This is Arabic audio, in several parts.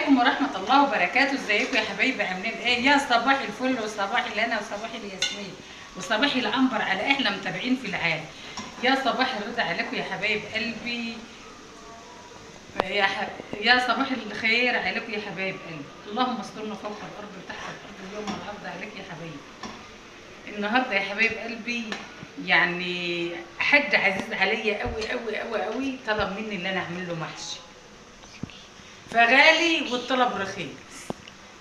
عليكم ورحمة الله وبركاته. ازيكم يا حبايبي؟ عاملين ايه؟ يا صباح الفل وصباح الهنا وصباح الياسمين وصباح العنبر على احلى متابعين في العالم. يا صباح الرضا عليكم يا حبايب قلبي. يا صباح الخير عليكم يا حبايب قلبي. اللهم استرنا فوق الارض وتحت الارض اليوم العرض عليك يا حبايبي. النهارده يا حبايب قلبي يعني حد عزيز عليا قوي قوي قوي قوي طلب مني ان انا اعمل له محشي، فغالي والطلب رخيص.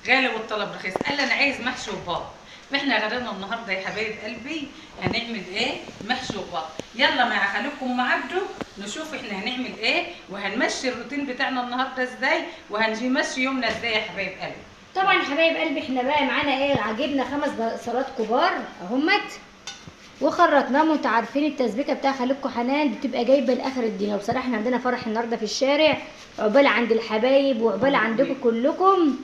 غالي والطلب رخيص، قال لي انا عايز محشي وبط. فاحنا غدانا النهارده يا حبايب قلبي هنعمل ايه؟ محشي وبط. يلا مع خالكم مع عبده نشوف احنا هنعمل ايه وهنمشي الروتين بتاعنا النهارده ازاي وهنمشي يومنا ازاي يا حبايب قلبي. طبعا يا حبايب قلبي احنا بقى معانا ايه؟ عجبنا 5 بصلات كبار اهمت وخرطناهم. وانتوا عارفين التسبيكه بتاع خالتكم حنان بتبقى جايبه لاخر الدنيا. وبصراحه احنا عندنا فرح النهارده في الشارع، عقبال عند الحبايب وعقبال عندكم كلكم،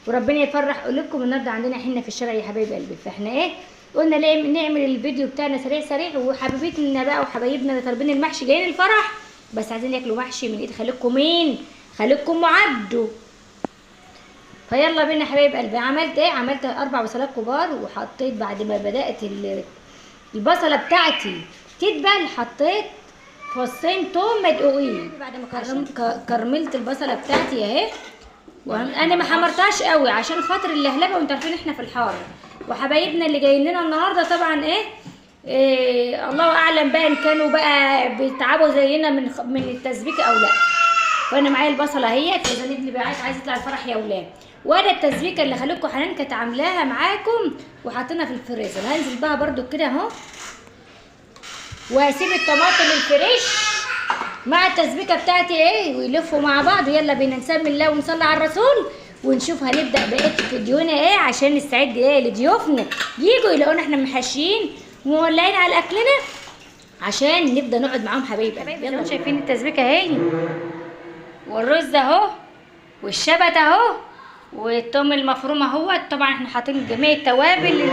وربنا يفرح قلوبكم. النهارده عندنا حنه في الشارع يا حبايب قلبي. فاحنا ايه قلنا ليه نعمل الفيديو بتاعنا سريع سريع. وحبيبتنا بقى وحبايبنا اللي طالبين المحشي جايين الفرح بس عايزين ياكلوا محشي من ايد خالتكم. مين؟ خالتكم عبده. فيلا بينا حبايب قلبي. عملت ايه؟ عملت 4 بصلات كبار، وحطيت بعد ما بدات البصله بتاعتي تدبل حطيت فصين توم مدقوقين. بعد ما كرملت البصله بتاعتي اهي، وانا ما حمرتهاش قوي عشان خاطر اللهلبه، وانتوا عارفين احنا في الحار. وحبايبنا اللي جايين لنا النهارده طبعا إيه الله اعلم بقى ان كانوا بقى بيتعبوا زينا من التسبيكه او لا. فانا معايا البصله اهيت، اذا ابني بقى عايز يطلع الفرح يا ولاد. وده التسبيكه اللي خالتكم حنان كانت عاملاها معاكم وحاطينها في الفريزر. هنزل بها برده كده اهو، وهسيب الطماطم الفريش مع التسبيكه بتاعتي ايه ويلفوا مع بعض. ويلا بينا نسمي الله ونصلي على الرسول ونشوف هنبدا بقيه فيديونا ايه عشان نستعد ايه لضيوفنا ييجوا يلاقونا احنا محشيين ومولعين على اكلنا عشان نبدا نقعد معاهم حبايب قلبي. يلا شايفين التسبيكه اهي والرز اهو والشبت اهو والثوم المفروم اهو. طبعا احنا حاطين جميع التوابل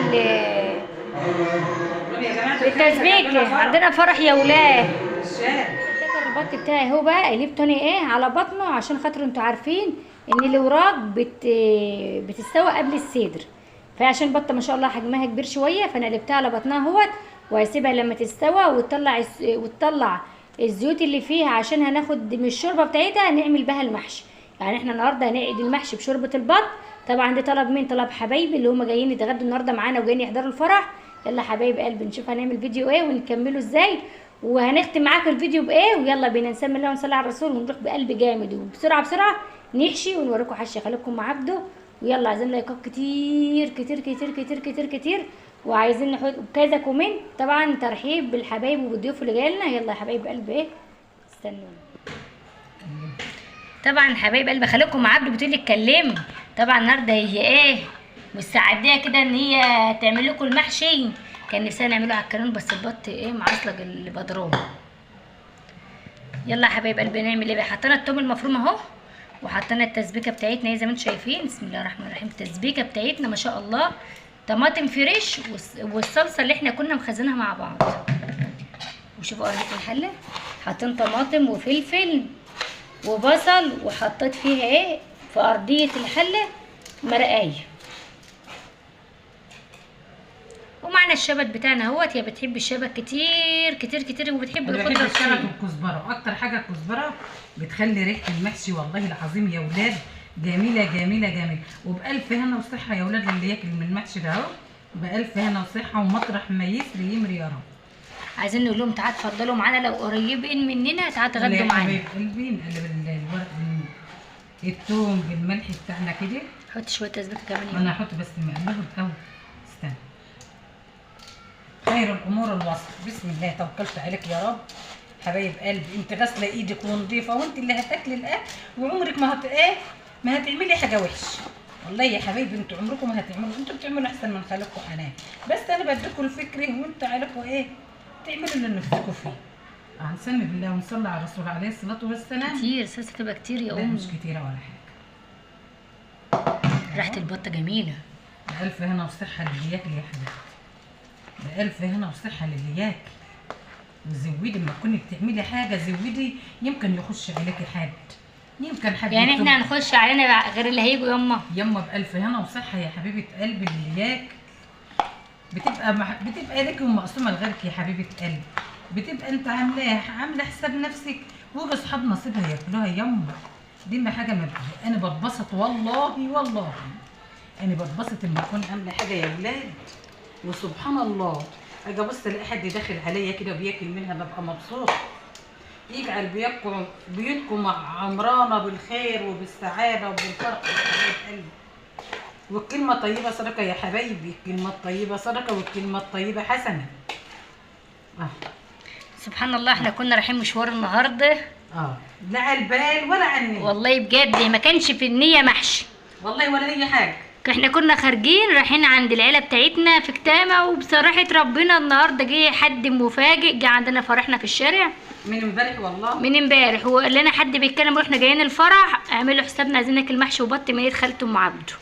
التسبيكه. عندنا فرح يا ولاد. البط بتاعي اهو بقى قلبته انا ايه على بطنه عشان خاطر انتوا عارفين ان الاوراق بتستوي قبل الصدر. فعشان البطه ما شاء الله حجمها كبير شويه فانا قلبتها على بطنها اهوت، وهسيبها لما تستوى وتطلع الزيوت اللي فيها عشان هناخد من الشوربه بتاعتها نعمل بها المحشي. يعني احنا النهارده هنعيد المحشي بشوربه البط. طبعا ده طلب مين؟ طلب حبايبي اللي هم جايين يتغدوا النهارده معانا وجايين يحضروا الفرح. يلا حبايب قلبي نشوف هنعمل فيديو ايه ونكمله ازاي وهنختم معاكم الفيديو بايه. ويلا بينا نسمي الله ونصلي على الرسول ونروح بقلب جامد وبسرعه بسرعه نحشي ونوريكم حشي خالكم مع عبده. ويلا عايزين لايكات كتير كتير كتير كتير كتير كتير، وعايزين نحط كذا كومنت طبعا ترحيب بالحبايب وبالضيوف اللي جاي لنا. يلا يا حبايب قلبي ايه استنونا. طبعا حبايب قلبي خالكم مع عبده بتقول لي اتكلمي. طبعا النهارده هي ايه مستعديه كده ان هي تعمل لكم المحشي. كان نفسنا نعمله على الكرون بس البط ايه معصلج البدرون. يلا يا حبايب قلبي نعمل ايه بقى؟ حطينا التوم المفروم اهو وحطينا التسبيكه بتاعتنا زي ما انتم شايفين. بسم الله الرحمن الرحيم. التسبيكه بتاعتنا ما شاء الله طماطم فريش والصلصه اللي احنا كنا مخزنها مع بعض. وشوفوا ارضيه الحله حاطين طماطم وفلفل وبصل وحطيت فيها ايه في ارضيه الحله مرقايه. ومعنا الشبت بتاعنا اهوت. يا بتحب الشبت كتير كتير كتير وبتحب الخضره الشبت والكزبره، واكتر حاجه الكزبره بتخلي ريحه المحشي والله العظيم يا ولاد جميله جميله جميله. وبالف هنا وصحه يا ولاد اللي ياكل من المحشي ده اهو بالف هنا وصحه ومطرح ما يسري يمري يا رب. عايزين نقول لهم تعالوا اتفضلوا معانا لو قريبين مننا تعالوا تغدوا معانا. حبايب قلبي نقلب الورق الثوم بالملح بتاعنا كده. حط شويه تسبيكه كمان. انا هحط بس مقلبه الاول. استنى. خير الامور الوسط. بسم الله توكلت عليك يا رب. حبايب قلبي انت غاسله ايدك ونظيفه وانت اللي هتاكلي الاكل وعمرك ما ما هتعملي حاجه وحشه. والله يا حبايبي انتوا عمركم ما هتعملوا، انتوا بتعملوا احسن من خالقكم حنان. بس انا بديكم الفكره وانتوا عليكم تعملوا اللي نفسكم فيه. هنسمي بالله ونصلي على الرسول عليه الصلاه والسلام. كتير صلصه تبقى كتير يا مش كتيره ولا حاجه. ريحه البطه جميله. بألف هنا وصحه للي ياكل يا حبيبتي. بألف هنا وصحه للي ياكل. وزودي لما تكوني بتعملي حاجه زودي يمكن يخش عليكي حد. يمكن حد يعني يكتب. احنا هنخش علينا غير اللي هيجوا يما. يما بألف هنا وصحة يا حبيبة قلبي اللي ياك بتبقى لك ومقسومة لغيرك يا حبيبة قلبي. بتبقى انت عاملة حساب نفسك ويجي اصحاب نصيبها ياكلوها يما. دي ما حاجة مبدئية. انا بتبسط والله انا بتبسط لما اكون عاملة حاجة يا ولاد، وسبحان الله اجي ابص الاقي حد داخل عليا كده وبياكل منها ببقى مبسوطة. يجعل بيوتكم عمرانة بالخير وبالسعادة وبالفرح يا حبيبة قلبي. والكلمة الطيبة صدقة يا حبايبي، الكلمة الطيبة صدقة والكلمة الطيبة حسنة. سبحان الله، احنا كنا رايحين مشوار النهارده. لا على البال ولا على النية. والله بجد ما كانش في النية محشي. والله ولا أي حاجة. احنا كنا خارجين رايحين عند العيلة بتاعتنا في كتامة، وبصراحة ربنا النهارده جه حد مفاجئ، جه عندنا فرحنا في الشارع. من امبارح والله. من امبارح، وقال لنا حد بيتكلم واحنا جايين الفرح اعملوا حسابنا عايزين ناكل محشي وبط من ايد خالته ام عبده.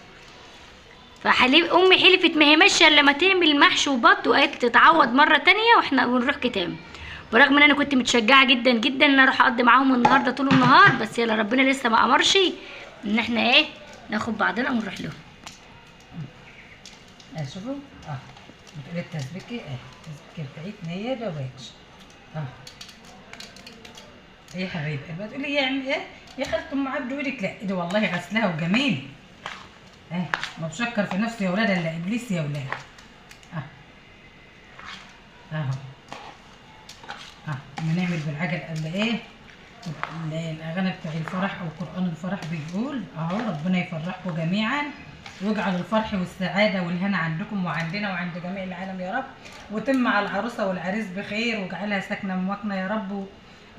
امي حلفت ما هي ماشيه الا لما تعمل محشي وبط، وقالت تتعوض مره تانية واحنا ونروح كتام. برغم ان انا كنت متشجعه جدا جدا ان انا اروح اقضي معاهم النهارده طول النهار، بس يلا ربنا لسه ما امرش ان احنا ناخد بعضنا ونروح لهم. شوفوا بتقول التسبيكه التسبيكه بتاعتنا هي جواز. يا حبيبي بتقول لي يعني يا خالته ام عبده، يقول لك لا ده والله غسلها وجميل. ما بشكر في نفسي يا ولاد الا ابليس يا ولاد. بنعمل بالعجل قبل الاغاني بتاع الفرح او قران الفرح بيقول ربنا يفرحكم جميعا واجعل الفرح والسعاده والهنا عندكم وعندنا وعند جميع العالم يا رب، وتم على العروسه والعريس بخير، واجعلها ساكنه مواكنه يا رب،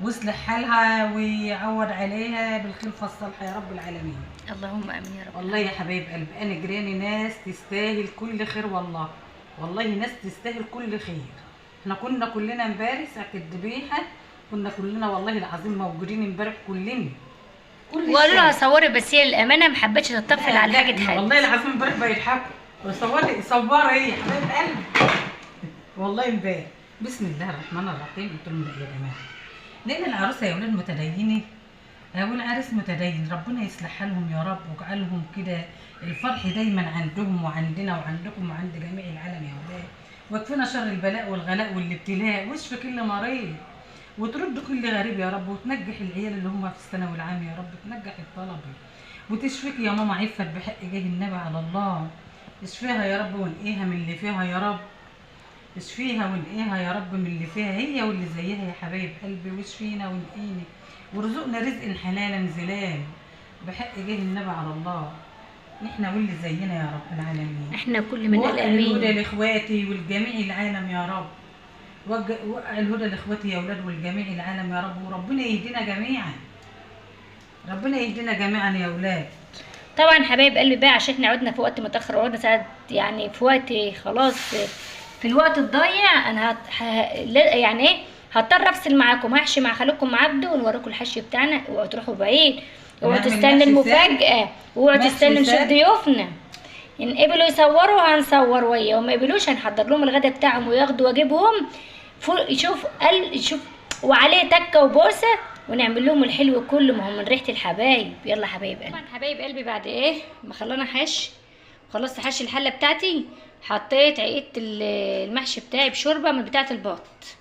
واصلح حالها ويعوض عليها بالخلفه الصالحه يا رب العالمين. اللهم امين يا رب. والله يا حبايب قلبي انا جيراني ناس تستاهل كل خير والله ناس تستاهل كل خير. احنا كنا كلنا امبارح ساعه الذبيحه، كنا كلنا والله العظيم موجودين امبارح كلنا. وقالوا لها صوري، بس هي الامانه ما حبتش تطفل على حاجه حد. والله العظيم امبارح بيضحكوا وصوري ايه يا حبايب قلبي. والله امبارح بسم الله الرحمن الرحيم قلت لهم لا يا جماعه، لان العروسه يا ولاد متدينه والعريس متدين، ربنا يصلح حالهم يا رب واجعلهم كده الفرح دايما عندهم وعندنا وعندكم وعند جميع العالم يا ولاد، واكفنا شر البلاء والغلاء والابتلاء، واشفي كل مريض وترد كل غريب يا رب، وتنجح العيال اللي هم في الثانوي العام يا رب، تنجح الطلبه وتشفيك يا ماما عفت بحق جاه النبي على الله. اشفيها يا رب وانقيها من اللي فيها يا رب، اشفيها وانقيها يا رب من اللي فيها هي واللي زيها يا حبايب قلبي، واشفينا وانقينا وارزقنا رزق حلالا زلال بحق جاه النبي على الله، احنا واللي زينا يا رب العالمين. احنا كل من وقع الامين. الهدى لاخواتي والجميع العالم يا رب، وقع الهدى لاخواتي يا اولاد والجميع العالم يا رب، وربنا يهدينا جميعا، ربنا يهدينا جميعا يا اولاد. طبعا حبايب قلبي بقى عشان احنا عدنا في وقت متاخر وعدنا ساعه، يعني في وقت خلاص في الوقت الضايع، انا يعني هضطر افصل معاكم، هحشي مع خالكم عبده ونوريكم الحشي بتاعنا. اوعوا تروحوا بعيد، اوعوا تستنوا المفاجاه، اوعوا تستنوا نشوف ضيوفنا. ان قبلوا يصوروا هنصور ويا، وما قبلوش هنحضر لهم الغدا بتاعهم وياخدوا واجبهم يشوف وعليه تكه وبوسه ونعمل لهم الحلو كله، ما هو من ريحه الحبايب. يلا حبايب قلبي. طبعا حبايب قلبي بعد ما خلصنا حش وخلصت حش الحله بتاعتي، حطيت عقيده المحشي بتاعي بشوربه من بتاعه البط،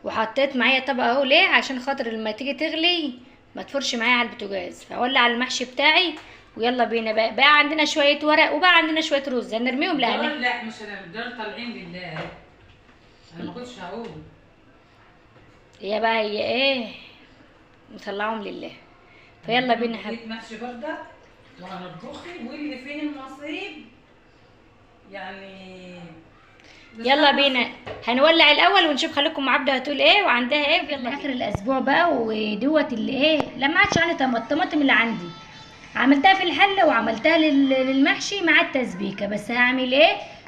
وحطيت معايا طبق اهو ليه عشان خاطر لما تيجي تغلي ما تفرش معايا على البوتاجاز. فولع المحشي بتاعي ويلا بينا بقى عندنا شويه ورق وبقى عندنا شويه رز هنرميهم. لا مش دول طالعين لله، انا ما كنتش هقول هي بقى هي نطلعهم لله. فيلا بينا حبيبي محشي برده وهنطبخي واللي فيه النصيب يعني. يلا بينا هنولع الاول ونشوف خليكم عبده هتقول وعندها يلا اخر الاسبوع بقى. ودوت اللي لما عادش عندي الطماطم اللي عندي عملتها في الحله وعملتها للمحشي مع التسبيكه، بس هعمل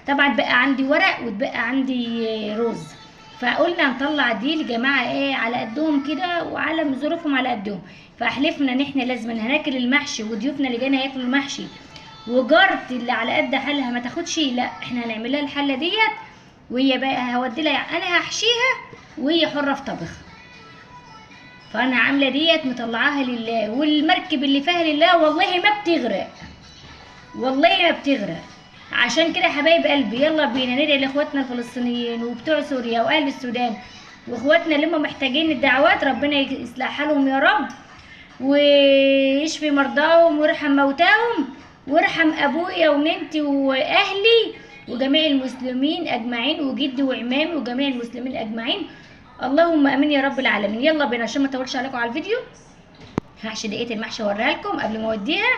طبعا بقى عندي ورق وتبقى عندي رز، فقلنا نطلع دي لجماعه على قدهم كده وعلى ظروفهم على قدهم. فاحلفنا ان احنا لازم هناكل المحشي وضيوفنا اللي جايين هياكلوا المحشي، وجارتي اللي على قد حالها ما تاخدش، لا احنا هنعمل لها الحله ديت وهي بقى هودي لها، انا هحشيها وهي حره في طبخ. فانا عامله ديت مطلعاها لله، والمركب اللي فيها لله والله ما بتغرق، والله ما بتغرق. عشان كده حبايب قلبي يلا بينا ندعي لاخواتنا الفلسطينيين وبتوع سوريا واهل السودان واخواتنا اللي هم محتاجين الدعوات، ربنا يصلح حالهم يا رب ويشفي مرضاهم ويرحم موتاهم ويرحم ابويا وننتي واهلي وجميع المسلمين اجمعين وجدي وعمامي وجميع المسلمين اجمعين. اللهم امين يا رب العالمين. يلا بينا عشان ما اطولش عليكم على الفيديو، هحشي دقيقه المحشي اوريها لكم قبل ما اوديها.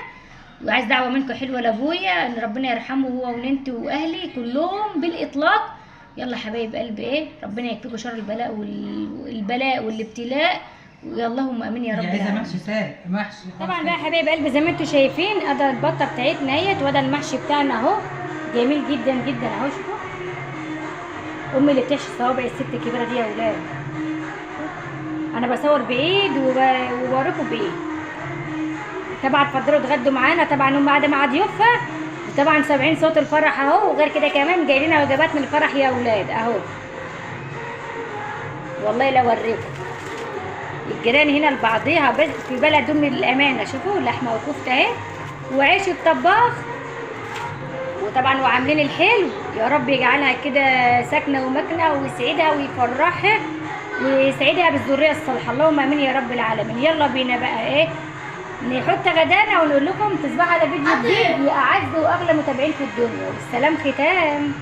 وعايز دعوه منكم حلوه لابويا ان ربنا يرحمه هو وننتي واهلي كلهم بالاطلاق. يلا حبايب قلبي ايه، ربنا يكفيكم شر البلاء والابتلاء، اللهم امين يا رب عايزه العالمين. محشي سهل محشي. طبعا بقى حبايب قلبي زي ما انتم شايفين ادي البطه بتاعتنا اهيت وده المحشي بتاعنا اهو، جميل جدا جدا اهو. شوفوا امي اللي بتحشي الصوابع الست الكبيره دي يا ولاد، انا بصور بايد وبوريكم بايد. طبعا اتفضلوا اتغدوا معانا، طبعا هم قاعده مع ضيوفها وطبعا سامعين صوت الفرح اهو، وغير كده كمان جاي لنا وجبات من الفرح يا ولاد اهو. والله لا اوريكم الجيران هنا لبعضيها بس في بلد ام الامانه. شوفوا اللحمه والكفته اهي وعيش الطباخ، وطبعا وعاملين الحلو. يا رب يجعلها كده ساكنه ومكنه ويسعدها ويفرحها ويسعدها بالذريه الصالحه، اللهم امين يا رب العالمين. يلا بينا بقى ايه نحط غدانا ونقول لكم تصبحوا على فيديو جديد يا اعز واغلى متابعين في الدنيا، والسلام ختام.